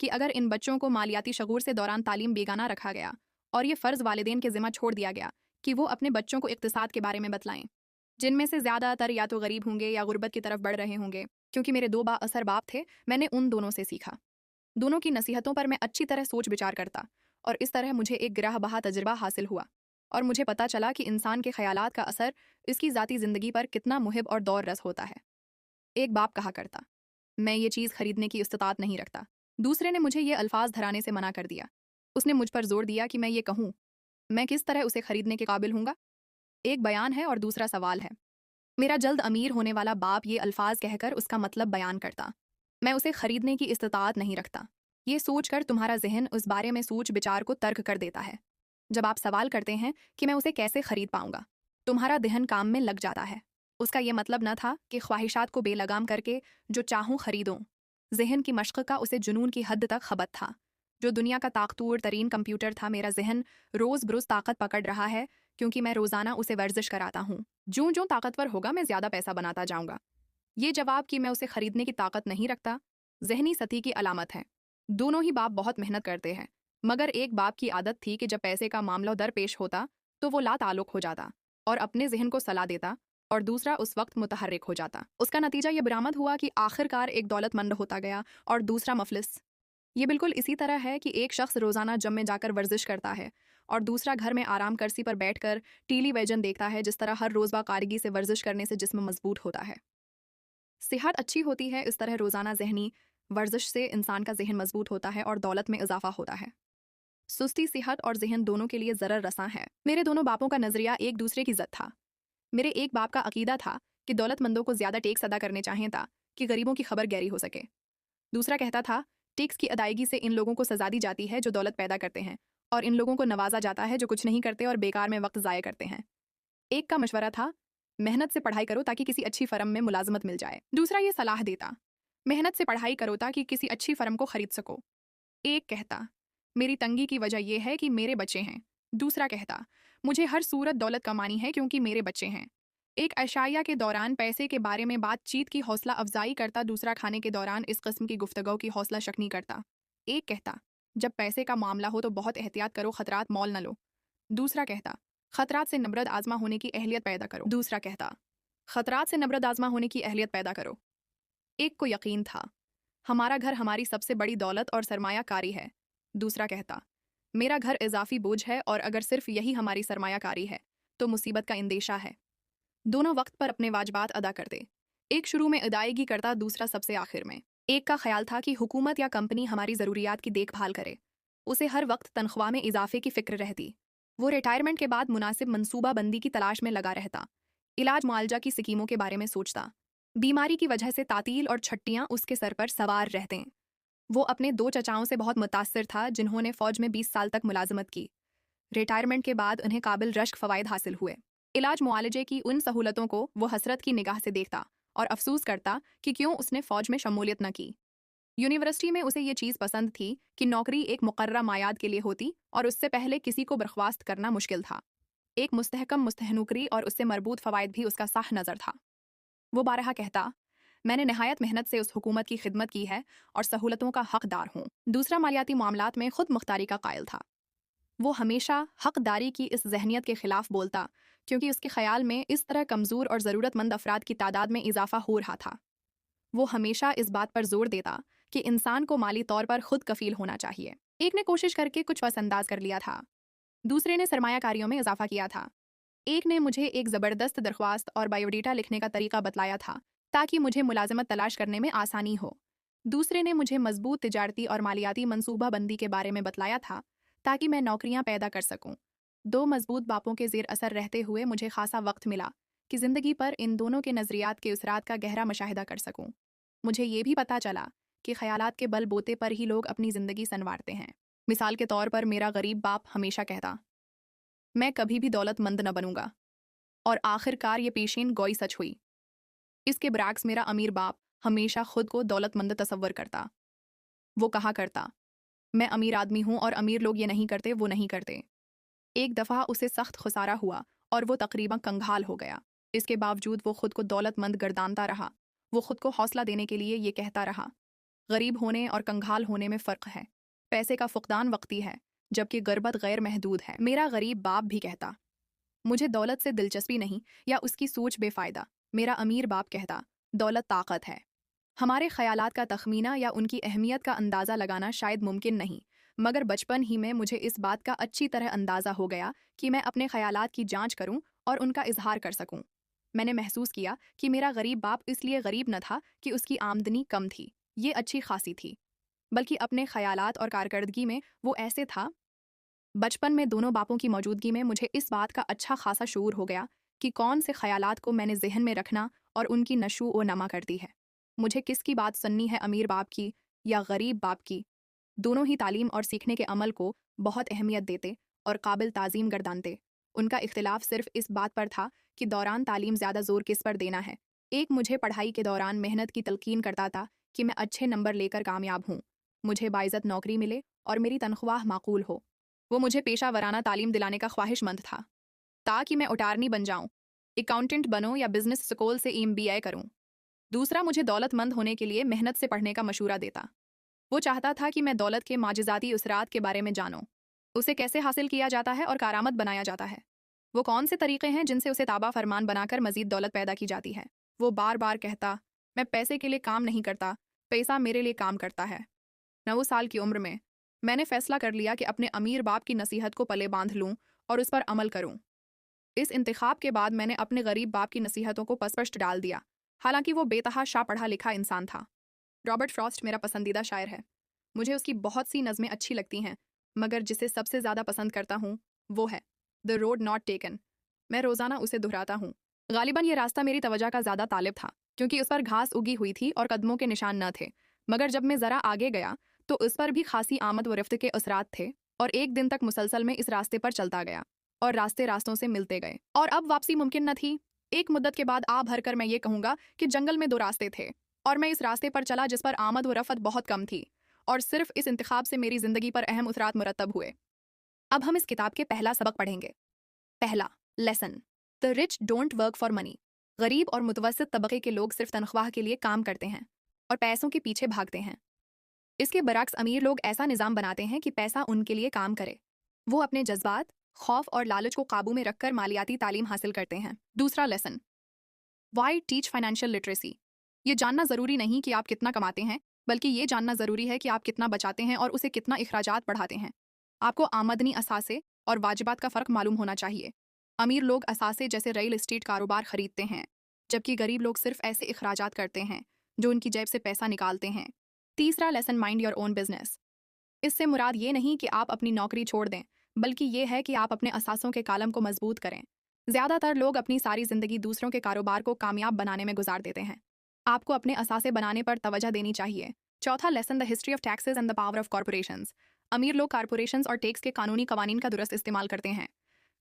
کہ اگر ان بچوں کو مالیاتی شعور سے دوران تعلیم بیگانہ رکھا گیا اور یہ فرض والدین کے ذمہ چھوڑ دیا گیا کہ وہ اپنے بچوں کو اقتصاد کے بارے میں بتلائیں، جن میں سے زیادہ تر یا تو غریب ہوں گے یا غربت کی طرف بڑھ رہے ہوں گے، کیونکہ میرے 2 با اثر باپ تھے، میں نے ان دونوں سے سیکھا۔ دونوں کی نصیحتوں پر میں اچھی طرح سوچ بچار کرتا اور اس طرح مجھے ایک گرہ بہا تجربہ حاصل ہوا اور مجھے پتا چلا کہ انسان کے خیالات کا اثر اس کی ذاتی زندگی پر کتنا محب اور دور رس ہوتا ہے۔ ایک باپ کہا کرتا، میں یہ چیز خریدنے کی استطاعت نہیں رکھتا۔ دوسرے نے مجھے یہ الفاظ دہرانے سے منع کر دیا۔ اس نے مجھ پر زور دیا کہ میں یہ کہوں، میں کس طرح اسے خریدنے کے قابل ہوں گا؟ ایک بیان ہے اور دوسرا سوال ہے۔ میرا جلد امیر ہونے والا باپ یہ الفاظ کہہ کر اس کا مطلب بیان کرتا، میں اسے خریدنے کی استطاعت نہیں رکھتا۔ یہ سوچ کر تمہارا ذہن اس بارے میں سوچ بچار کو ترک کر دیتا ہے۔ جب آپ سوال کرتے ہیں کہ میں اسے کیسے خرید پاؤں گا، تمہارا ذہن کام میں لگ جاتا ہے۔ اس کا یہ مطلب نہ تھا کہ خواہشات کو بے لگام کر کے جو چاہوں خریدوں۔ ذہن کی مشق کا اسے جنون کی حد تک خبت تھا۔ جو دنیا کا طاقتور ترین کمپیوٹر تھا، میرا ذہن روز بروز طاقت پکڑ رہا ہے کیونکہ میں روزانہ اسے ورزش کراتا ہوں۔ جوں جوں طاقتور ہوگا میں زیادہ پیسہ بناتا جاؤں گا۔ یہ جواب کہ میں اسے خریدنے کی طاقت نہیں رکھتا، ذہنی سطح کی علامت ہے۔ دونوں ہی باپ بہت محنت کرتے ہیں، مگر ایک باپ کی عادت تھی کہ جب پیسے کا معاملہ درپیش ہوتا تو وہ لا تعلق ہو جاتا اور اپنے ذہن کو صلاح دیتا، اور دوسرا اس وقت متحرک ہو جاتا۔ اس کا نتیجہ یہ برآمد ہوا کہ آخر کار ایک دولت مند ہوتا گیا اور دوسرا مفلس۔ یہ بالکل اسی طرح ہے کہ ایک شخص روزانہ جم میں جا کر ورزش کرتا ہے اور دوسرا گھر میں آرام کرسی پر بیٹھ کر ٹیلی ویژن دیکھتا ہے۔ جس طرح ہر روز باقاعدگی سے ورزش کرنے سے جسم مضبوط ہوتا ہے، صحت اچھی ہوتی ہے، اس طرح روزانہ ذہنی ورزش سے انسان کا ذہن مضبوط ہوتا ہے اور دولت میں اضافہ ہوتا ہے۔ سستی صحت اور ذہن دونوں کے لیے ضرر رساں ہے۔ میرے دونوں باپوں کا نظریہ ایک دوسرے کی ضد تھا۔ میرے ایک باپ کا عقیدہ تھا کہ دولت مندوں کو زیادہ ٹیکس ادا کرنے چاہیے تاکہ غریبوں کی خبر گہری ہو سکے۔ دوسرا کہتا تھا ٹیکس کی ادائیگی سے ان لوگوں کو سزا دی جاتی ہے جو دولت پیدا کرتے ہیں، اور ان لوگوں کو نوازا جاتا ہے جو کچھ نہیں کرتے اور بیکار میں وقت ضائع کرتے ہیں۔ ایک کا مشورہ تھا محنت سے پڑھائی کرو تاکہ کسی اچھی فرم میں ملازمت مل جائے۔ دوسرا یہ صلاح دیتا محنت سے پڑھائی کرو تاکہ کسی اچھی فرم کو خرید سکو۔ ایک کہتا میری تنگی کی وجہ یہ ہے کہ میرے بچے ہیں۔ دوسرا کہتا مجھے ہر صورت دولت کمانی ہے کیونکہ میرے بچے ہیں۔ ایک عشائیہ کے دوران پیسے کے بارے میں بات چیت کی حوصلہ افزائی کرتا، دوسرا کھانے کے دوران اس قسم کی گفتگو کی حوصلہ شکنی کرتا۔ ایک کہتا جب پیسے کا معاملہ ہو تو بہت احتیاط کرو، خطرات مول نہ لو۔ دوسرا کہتا خطرات سے نبرد آزما ہونے کی اہلیت پیدا کرو۔ دوسرا کہتا خطرات سے نبرد آزما ہونے کی اہلیت پیدا کرو۔ ایک کو یقین تھا ہمارا گھر ہماری سب سے بڑی دولت اور سرمایہ کاری ہے۔ دوسرا کہتا میرا گھر اضافی بوجھ ہے اور اگر صرف یہی ہماری سرمایہ کاری ہے تو مصیبت کا اندیشہ ہے۔ دونوں وقت پر اپنے واجبات ادا کرتے، ایک شروع میں ادائیگی کرتا، دوسرا سب سے آخر میں۔ ایک کا خیال تھا کہ حکومت یا کمپنی ہماری ضروریات کی دیکھ بھال کرے، اسے ہر وقت تنخواہ میں اضافے کی فکر رہتی۔ وہ ریٹائرمنٹ کے بعد مناسب منصوبہ بندی کی تلاش میں لگا رہتا، علاج معالجہ کی سکیموں کے بارے میں سوچتا۔ بیماری کی وجہ سے تعطیل اور چھٹیاں اس کے سر پر سوار رہتے۔ وہ اپنے 2 چچاؤں سے بہت متاثر تھا جنہوں نے فوج میں 20 سال تک ملازمت کی۔ ریٹائرمنٹ کے بعد انہیں قابل رشک فوائد حاصل ہوئے۔ علاج معالجے کی ان سہولتوں کو وہ حسرت کی نگاہ سے دیکھتا اور افسوس کرتا کہ کیوں اس نے فوج میں شمولیت نہ کی۔ یونیورسٹی میں اسے یہ چیز پسند تھی کہ نوکری ایک مقررہ میعاد کے لیے ہوتی اور اس سے پہلے کسی کو برخواست کرنا مشکل تھا۔ ایک مستحکم مستحنوکری اور اس سے مربوط فوائد بھی اس کا صح نظر تھا۔ وہ بارہا کہتا میں نے نہایت محنت سے اس حکومت کی خدمت کی ہے اور سہولتوں کا حقدار ہوں۔ دوسرا مالیاتی معاملات میں خود مختاری کا قائل تھا۔ وہ ہمیشہ حقداری کی اس ذہنیت کے خلاف بولتا کیونکہ اس کے خیال میں اس طرح کمزور اور ضرورت مند افراد کی تعداد میں اضافہ ہو رہا تھا۔ وہ ہمیشہ اس بات پر زور دیتا کہ انسان کو مالی طور پر خود کفیل ہونا چاہیے۔ ایک نے کوشش کر کے کچھ پس انداز کر لیا تھا، دوسرے نے سرمایہ کاریوں میں اضافہ کیا تھا۔ ایک نے مجھے ایک زبردست درخواست اور بایوڈیٹا لکھنے کا طریقہ بتلایا تھا تاکہ مجھے ملازمت تلاش کرنے میں آسانی ہو۔ دوسرے نے مجھے مضبوط تجارتی اور مالیاتی منصوبہ بندی کے بارے میں بتلایا تھا تاکہ میں نوکریاں پیدا کر سکوں۔ 2 مضبوط باپوں کے زیر اثر رہتے ہوئے مجھے خاصا وقت ملا کہ زندگی پر ان دونوں کے نظریات کے اثرات کا گہرا مشاہدہ کر سکوں۔ مجھے یہ بھی پتہ چلا کہ خیالات کے بل بوتے پر ہی لوگ اپنی زندگی سنوارتے ہیں۔ مثال کے طور پر میرا غریب باپ ہمیشہ کہتا میں کبھی بھی دولت مند نہ بنوں گا، اور آخر کار یہ پیشین گوئی سچ ہوئی۔ اس کے برعکس میرا امیر باپ ہمیشہ خود کو دولت مند تصور کرتا۔ وہ کہا کرتا میں امیر آدمی ہوں اور امیر لوگ یہ نہیں کرتے، وہ نہیں کرتے۔ ایک دفعہ اسے سخت خسارہ ہوا اور وہ تقریباً کنگھال ہو گیا۔ اس کے باوجود وہ خود کو دولت مند گردانتا رہا۔ وہ خود کو حوصلہ دینے کے لیے یہ کہتا رہا غریب ہونے اور کنگھال ہونے میں فرق ہے۔ پیسے کا فقدان وقتی ہے جبکہ غربت غیر محدود ہے۔ میرا غریب باپ بھی کہتا مجھے دولت سے دلچسپی نہیں یا اس کی سوچ بے فائدہ۔ میرا امیر باپ کہتا دولت طاقت ہے۔ ہمارے خیالات کا تخمینہ یا ان کی اہمیت کا اندازہ لگانا شاید ممکن نہیں، مگر بچپن ہی میں مجھے اس بات کا اچھی طرح اندازہ ہو گیا کہ میں اپنے خیالات کی جانچ کروں اور ان کا اظہار کر سکوں۔ میں نے محسوس کیا کہ میرا غریب باپ اس لیے غریب نہ تھا کہ اس کی آمدنی کم تھی، یہ اچھی خاصی تھی، بلکہ اپنے خیالات اور کارکردگی میں وہ ایسے تھا۔ بچپن میں دونوں باپوں کی موجودگی میں مجھے اس بات کا اچھا خاصا شعور ہو گیا کہ کون سے خیالات کو میں نے ذہن میں رکھنا اور ان کی نشو و نما کرتی ہے۔ مجھے کس کی بات سننی ہے، امیر باپ کی یا غریب باپ کی؟ دونوں ہی تعلیم اور سیکھنے کے عمل کو بہت اہمیت دیتے اور قابل تعظیم گردانتے۔ ان کا اختلاف صرف اس بات پر تھا کہ دوران تعلیم زیادہ زور کس پر دینا ہے۔ ایک مجھے پڑھائی کے دوران محنت کی تلقین کرتا تھا کہ میں اچھے نمبر لے کر کامیاب ہوں، مجھے باعزت نوکری ملے اور میری تنخواہ معقول ہو۔ وہ مجھے پیشہ ورانہ تعلیم دلانے کا خواہش مند تھا تاکہ میں اٹارنی بن جاؤں، اکاؤنٹنٹ بنوں یا بزنس اسکول سے MBA کروں۔ دوسرا مجھے دولت مند ہونے کے لیے محنت سے پڑھنے کا مشورہ دیتا۔ وہ چاہتا تھا کہ میں دولت کے معجزاتی اثرات کے بارے میں جانوں، اسے کیسے حاصل کیا جاتا ہے اور کارآمد بنایا جاتا ہے۔ وہ کون سے طریقے ہیں جن سے اسے تابع فرمان بنا کر مزید دولت پیدا کی جاتی ہے۔ وہ بار بار کہتا میں پیسے کے لیے کام نہیں کرتا، پیسہ میرے لیے کام کرتا ہے۔ 9 سال کی عمر میں نے فیصلہ کر لیا کہ اپنے امیر باپ کی نصیحت کو پلے باندھ لوں اور اس پر عمل کروں۔ اس انتخاب کے بعد میں نے اپنے غریب باپ کی نصیحتوں کو پس پشت ڈال دیا، حالانکہ وہ بے تحاشا پڑھا لکھا انسان تھا۔ رابرٹ فراسٹ میرا پسندیدہ شاعر ہے۔ مجھے اس کی بہت سی نظمیں اچھی لگتی ہیں، مگر جسے سب سے زیادہ پسند کرتا ہوں وہ ہے The Road Not Taken۔ میں روزانہ اسے دہراتا ہوں۔ غالباً یہ راستہ میری توجہ کا زیادہ طالب تھا کیونکہ اس پر گھاس اگی ہوئی تھی اور قدموں کے نشان نہ تھے، مگر جب میں ذرا آگے گیا تو اس پر بھی خاصی آمد و رفت کے اثرات تھے، اور ایک دن تک مسلسل میں اس راستے پر چلتا گیا اور راستے راستوں سے ملتے گئے، اور اب واپسی ممکن نہ تھی۔ ایک مدت کے بعد آ بھر کر میں یہ کہوں گا کہ جنگل میں 2 راستے تھے اور میں اس راستے پر چلا جس پر آمد و رفت بہت کم تھی، اور صرف اس انتخاب سے میری زندگی پر اہم اثرات مرتب ہوئے۔ اب ہم اس کتاب کے پہلا سبق پڑھیں گے۔ پہلا lesson, The rich don't work for money۔ غریب اور متوسط طبقے کے لوگ صرف تنخواہ کے لیے کام کرتے ہیں اور پیسوں کے پیچھے بھاگتے ہیں۔ اس کے برعکس امیر لوگ ایسا نظام بناتے ہیں کہ پیسہ ان کے لیے کام کرے۔ وہ اپنے جذبات، خوف اور لالچ کو قابو میں رکھ کر مالیاتی تعلیم حاصل کرتے ہیں۔ دوسرا lesson, Why teach financial literacy۔ یہ جاننا ضروری نہیں کہ آپ کتنا کماتے ہیں، بلکہ یہ جاننا ضروری ہے کہ آپ کتنا بچاتے ہیں اور اسے کتنا اخراجات بڑھاتے ہیں۔ آپ کو آمدنی اثاثے اور واجبات کا فرق معلوم ہونا چاہیے۔ امیر لوگ اثاثے جیسے ریل اسٹیٹ کاروبار خریدتے ہیں، جبکہ غریب لوگ صرف ایسے اخراجات کرتے ہیں جو ان کی جیب سے پیسہ نکالتے ہیں۔ تیسرا lesson, mind your own business. اس سے مراد یہ نہیں کہ آپ اپنی نوکری چھوڑ دیں، بلکہ یہ ہے کہ آپ اپنے اثاثوں کے کالم کو مضبوط کریں۔ زیادہ تر لوگ اپنی ساری زندگی دوسروں کے کاروبار کو کامیاب بنانے میں گزار دیتے ہیں۔ آپ کو اپنے اثاثے بنانے پر توجہ دینی چاہیے۔ چوتھا lesson, The history of taxes and the power of corporations۔ امیر لوگ کارپوریشنز اور ٹیکس کے قانونی قوانین کا درست استعمال کرتے ہیں۔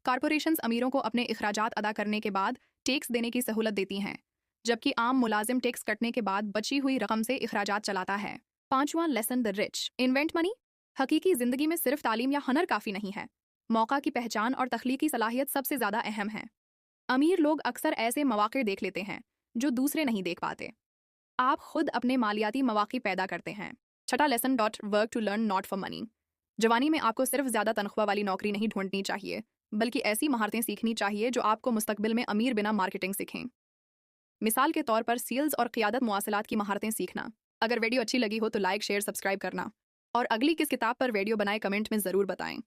کارپوریشنز امیروں کو اپنے اخراجات ادا کرنے کے بعد ٹیکس دینے کی سہولت دیتی ہیں، جبکہ عام ملازم ٹیکس کٹنے کے بعد بچی ہوئی رقم سے اخراجات چلاتا ہے۔ پانچواں lesson, The rich invent money۔ حقیقی زندگی میں صرف تعلیم یا ہنر کافی نہیں ہے، موقع کی پہچان اور تخلیقی صلاحیت سب سے زیادہ اہم ہے۔ امیر لوگ اکثر ایسے مواقع دیکھ لیتے ہیں جو دوسرے نہیں دیکھ پاتے۔ آپ خود اپنے مالیاتی مواقع پیدا کرتے ہیں۔ چھٹا lesson, Work to learn not for money۔ جوانی میں آپ کو صرف زیادہ تنخواہ والی نوکری نہیں ڈھونڈنی چاہیے، بلکہ ایسی مہارتیں سیکھنی چاہیے جو آپ کو مستقبل میں امیر بنا مارکیٹنگ سکھیں۔ مثال کے طور پر سیلز اور قیادت مواصلات کی مہارتیں سیکھنا۔ اگر ویڈیو اچھی لگی ہو تو لائک، شیئر، سبسکرائب کرنا، اور اگلی کس کتاب پر ویڈیو بنائے کمنٹ میں ضرور بتائیں۔